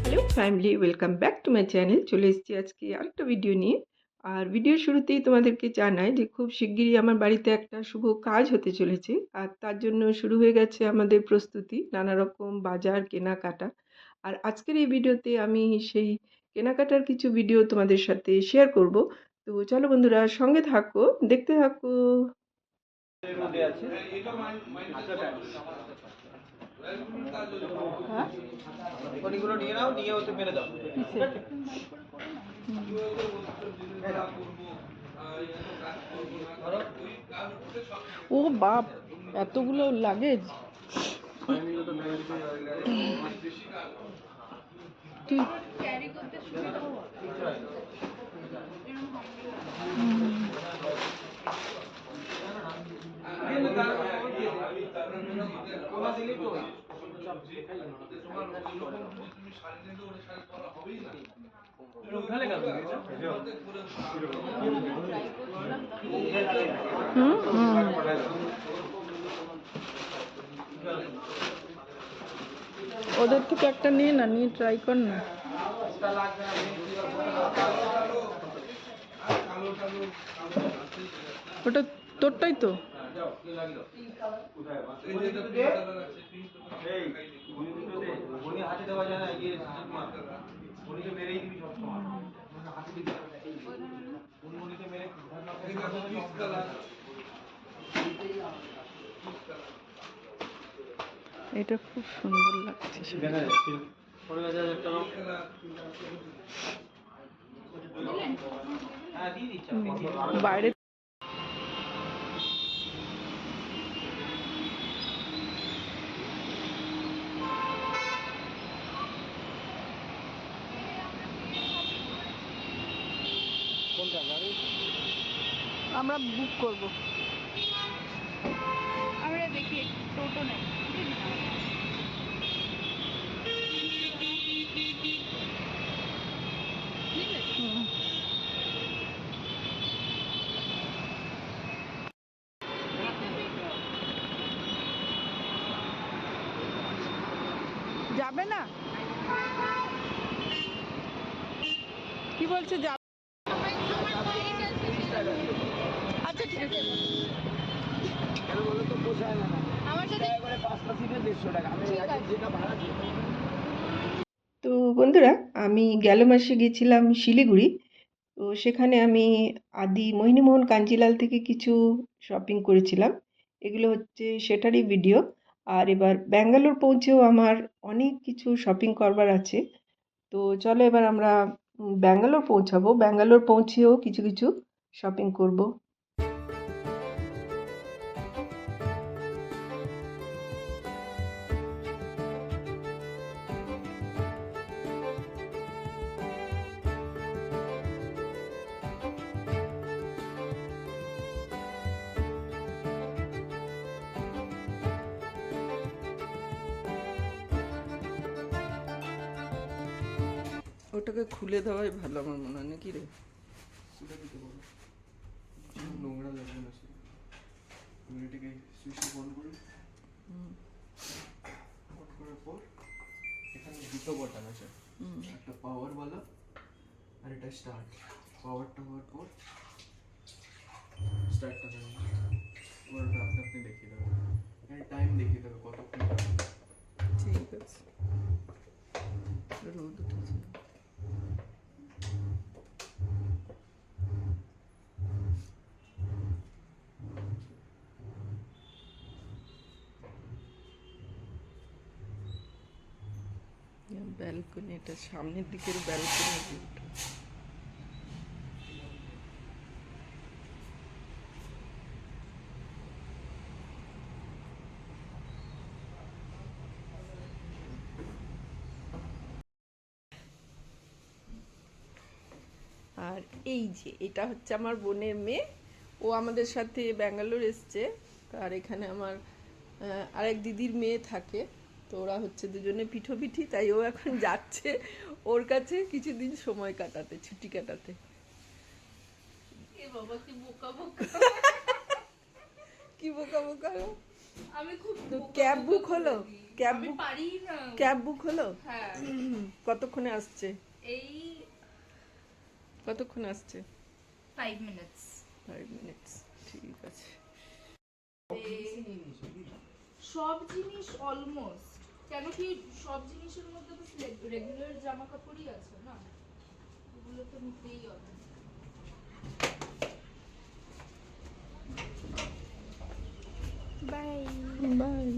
Hello family, welcome back to my channel. চলে এসেছি আজকে আরেকটা ভিডিও নিয়ে। আর ভিডিওর শুরুতেই তোমাদেরকে জানাই যে খুব শিগগিরই আমার বাড়িতে একটা শুভ কাজ হতে চলেছে। আর তার জন্য শুরু হয়ে গেছে আমাদের প্রস্তুতি, নানা রকম বাজার কেনাকাটা। আর আজকের এই ভিডিওতে আমি সেই কেনাকাটার কিছু ভিডিও তোমাদের সাথে শেয়ার করব। তো চলো বন্ধুরা, সঙ্গে থাকো, দেখতে থাকো। হ্যাঁ, খড়িগুলো নিয়ে নাও, নিয়ে ওতে মেরে দাও। ও বাপ, এতগুলো লাগেজ! ক্যারি করতে সুবিধা ওদের থেকে একটা নিয়ে না, নিয়ে ট্রাই কর না। ওটা তোরটাই তো। হাতে দেওয়া যায় না, মেরেই দিবি সবসময়। এটা খুব সুন্দর লাগছে। বাইরে আমরা বুক করব। আমরা দেখি টোটো নেই। যাবে না? কি বলছে? যাবে? আচ্ছা ঠিক আছে। তো বন্ধুরা, আমি গেল মাসে গেছিলাম শিলিগুড়ি। তো সেখানে আমি আদি মোহিনীমোহন কাঞ্জিলাল থেকে কিছু শপিং করেছিলাম। এগুলো হচ্ছে সেটারই ভিডিও। আর এবার ব্যাঙ্গালোর পৌঁছেও আমার অনেক কিছু শপিং করবার আছে। তো চলো এবার আমরা ব্যাঙ্গালোর পৌঁছাবো। ব্যাঙ্গালোর পৌঁছেও কিছু কিছু শপিং করব। ওটাকে খুলে দেওয়াই ভালো আমার মনে হয়, নাকি রে? নোংরা লাগবে না, আমি এটাকে সুইচ অন করি। অন করার পর এখানে দুটো বাটন আছে, একটা পাওয়ারওয়ালা আর এটা স্টার্ট। পাওয়ারটা হওয়ার পর স্টার্টটা দেবে, ওটা আপনি আপনি দেখিয়ে দেবে, এখানে টাইম দেখিয়ে দেবে কতক্ষণ। ঠিক আছে। রোদ উঠেছে। ব্যালকনি, এটা সামনের দিকের ব্যালকনি ভিউটা। আর এই যে এটা হচ্ছে আমার বোনের মেয়ে, ও আমাদের সাথে ব্যাঙ্গালোর এসছে। আর এখানে আমার আরেক দিদির মেয়ে থাকে। তো ওরা হচ্ছে দুজনে পিঠোপিঠি, তাই ও এখন যাচ্ছে ওর কাছে কিছুদিন সময় কাটাতে, ছুটি কাটাতে। কি বোকা বোকা! আমি খুব তো ক্যাব বুক হলো? ক্যাব আমি বুক পারি না। ক্যাব বুক হলো? হ্যাঁ কতক্ষণে আসছে? এই কতক্ষণে আসছে? 5 মিনিটস 5 মিনিটস, ঠিক আছে। সব জিনিস অলমোস্ট, কেন কি সব জিনিসের মধ্যে তো রেগুলার জামা কাপড়ই আছে না, ওগুলো তো নিতেই হবে। Bye bye.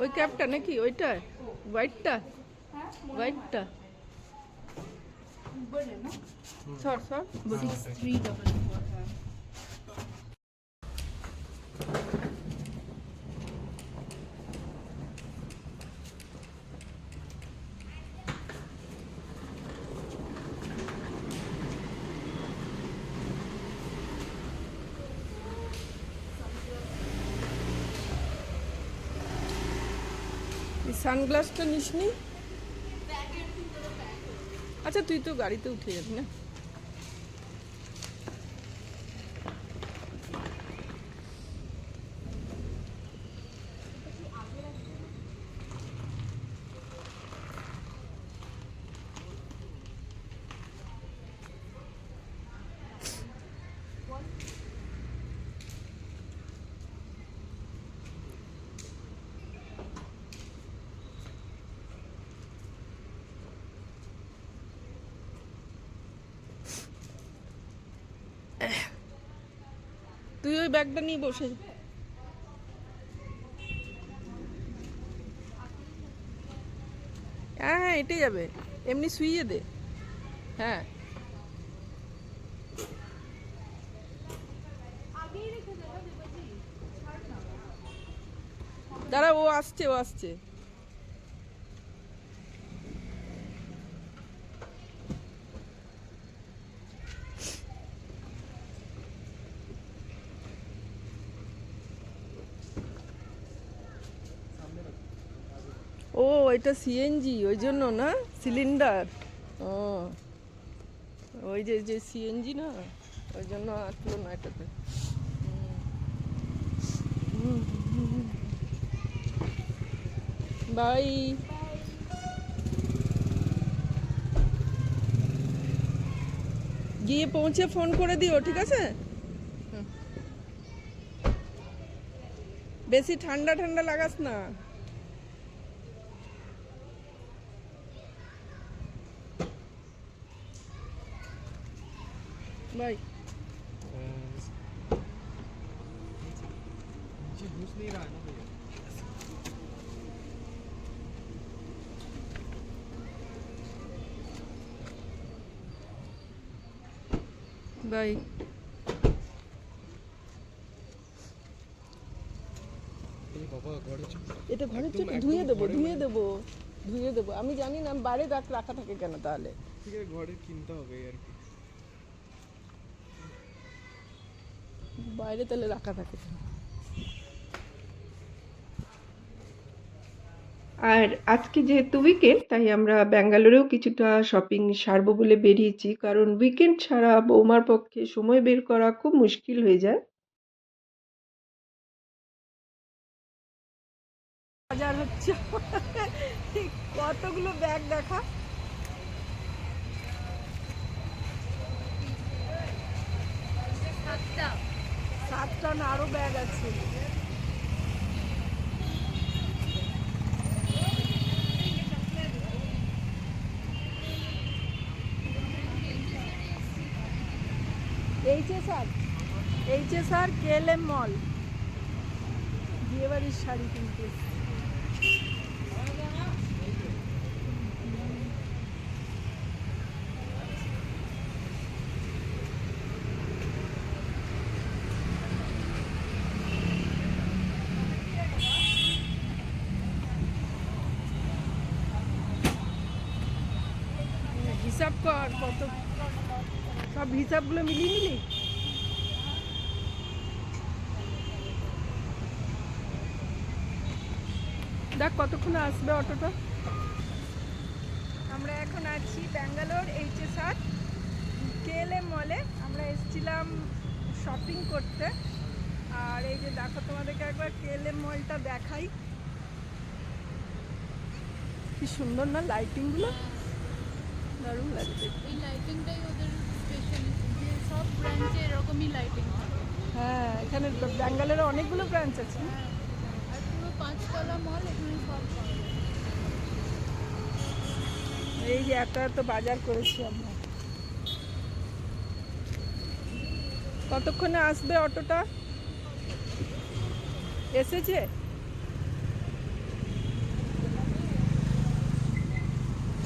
ওই ক্যাবটা নাকি ওইটা? হোয়াইটটা? হ্যাঁ হোয়াইটটা? বলে না সর সর। 6344 হ্যাঁ। এই সানগ্লাসটা নিসনি? আচ্ছা তুই তো গাড়িতে উঠে যাবি না? তুই ওই ব্যাগটা নিয়ে বসে যা। হ্যাঁ হ্যাঁ এটাই যাবে, এমনি শুইয়ে দে। হ্যাঁ আগেই রেখে দেবো দেবাজি, ছাড় না। দাঁড়া, ও আসছে ও আসছে। ও এটা সিএনজি, ওই জন্য না সিলিন্ডার। ও ওই যে যে সিএনজি না, ওই জন্য আটলো না এটাতে। বাই। গিয়ে পৌঁছে ফোন করে দিও, ঠিক আছে? হুম। বেশি ঠান্ডা ঠান্ডা লাগাস না। बाय। नीचे घुस नहीं रहा है ना भैया। बाय। এই বাবা ঘরে এটা ঘরের জন্য ধুয়ে দেবো ধুয়ে দেবো ধুয়ে দেবো। আমি জানি না বাইরে রাখা থাকে কেন তাহলে। ঠিক আছে ঘরে কিনতে হবে আর কি। বাইরে তাহলে রাখা থাকে কেন? আর আজকে যেহেতু উইকেন্ড, তাই আমরা ব্যাঙ্গালোরেও কিছুটা শপিং সারবো বলে বেরিয়েছি, কারণ উইকেন্ড ছাড়া বৌমার পক্ষে সময় বের করা খুব মুশকিল হয়ে যায়। বাজার হচ্ছে কতগুলো ব্যাগ দেখা। সাতটা 7টা না আরো ব্যাগ আছে। এইচএসআর কেএলএম মল, বিয়েবাড়ির শাড়ি কিনতে। হিসাব কর কত, সব হিসাবগুলো মিলিয়ে নিলি। দেখ কতক্ষণে আসবে অটোটা। আমরা এখন আছি ব্যাঙ্গালোর HSR KLM মলে। আমরা এসেছিলাম শপিং করতে। আর এই যে দেখো, তোমাদেরকে একবার KLM মলটা দেখাই, কি সুন্দর না লাইটিংগুলো, দারুণ লাগছে। এই লাইটিংটাই ওদের স্পেশালিটি, যে সব ব্রাঞ্চে এরকমই লাইটিং থাকে। হ্যাঁ, এখানে ব্যাঙ্গালোরে অনেকগুলো ব্রাঞ্চ আছে। আর পুরো 5 তলা মল, এখানে সব পাওয়া যায়। এই যে এত এত বাজার করেছি আমরা। কতক্ষণে আসবে অটোটা? এসেছে?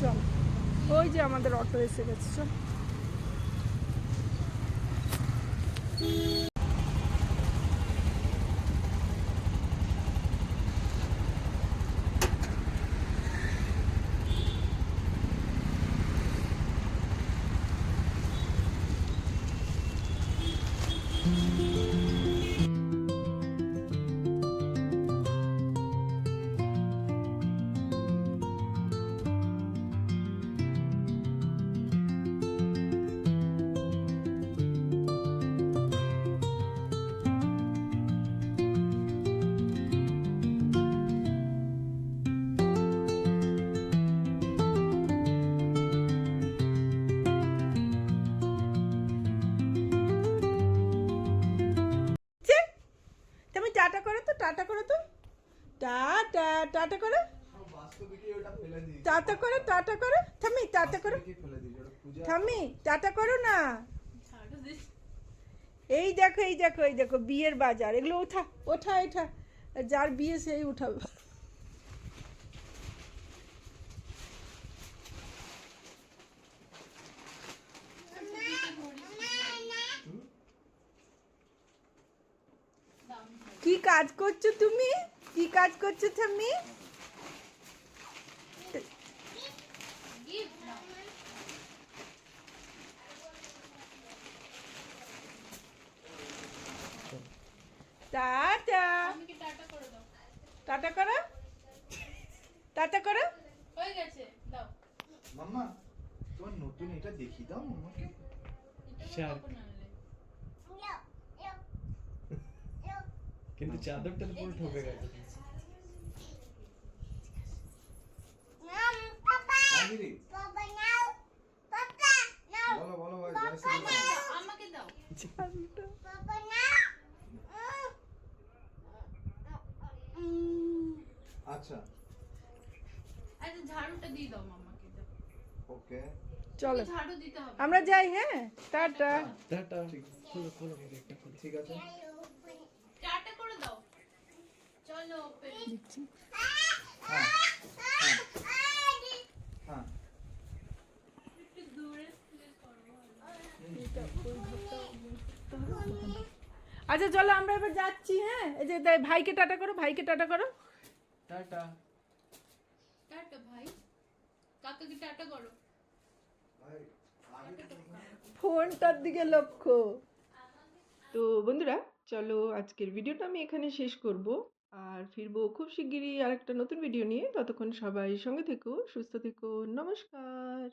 চল, ওই যে আমাদের অটো এসে গেছে, চল। তুমি টাটা করো তো, টাটা করো তো, টাটা, টাটা করো, বাস্তবিকে ওটা ফেলে দিই, টাটা করো, টাটা করো, থামি, টাটা করো, ফেলে দিই ওটা পূজা। থামি, টাটা করো না। এই দেখো, এই দেখো, এই দেখো বিয়ের বাজার, এগুলো ওঠা, ওঠা, ওঠা, যার বিয়ে সেই উঠাবে। কি কাজ করছো তুমি? কি কাজ করছো থামি? টাটা, আমাকে টাটা করে দাও। টাটা করো, টাটা করো। হয়ে গেছে, দাও। মাম্মা, তোমার নতুন এটা দেখিয়ে দাও মাম্মাকে। এটা কখন আনলে? কিন্তু চাদরটা তো পুরো ঠকে গেছে। দিদি বলো বলো ভাই, আমাকে দাও। আচ্ছা আচ্ছা, ঝাড়ুটা দিয়ে দাও মামাকে, দাও। ওকে চলো ঝাড়ু দিতে হবে। আমরা যাই, হ্যাঁ, টাটা। টাটা, খোলো খোলো একটা খোলো, ঠিক আছে। টাটা করে দাও। চলো ওপেন। হ্যাঁ হ্যাঁ একটু দূরে প্লেস করবো। আচ্ছা চলো, আমরা এবার যাচ্ছি। হ্যাঁ, এই যে ভাইকে টাটা করো, ভাইকে টাটা করো। টাটা। টাটা ভাই, কাকাকে টাটা করো। ফোনটার দিকে লক্ষ্য। তো বন্ধুরা, চলো আজকের ভিডিওটা আমি এখানে শেষ করব। আর ফিরবো খুব শিগগিরই আরেকটা নতুন ভিডিও নিয়ে। ততক্ষণ সবাই সঙ্গে থেকো, সুস্থ থেকো, নমস্কার।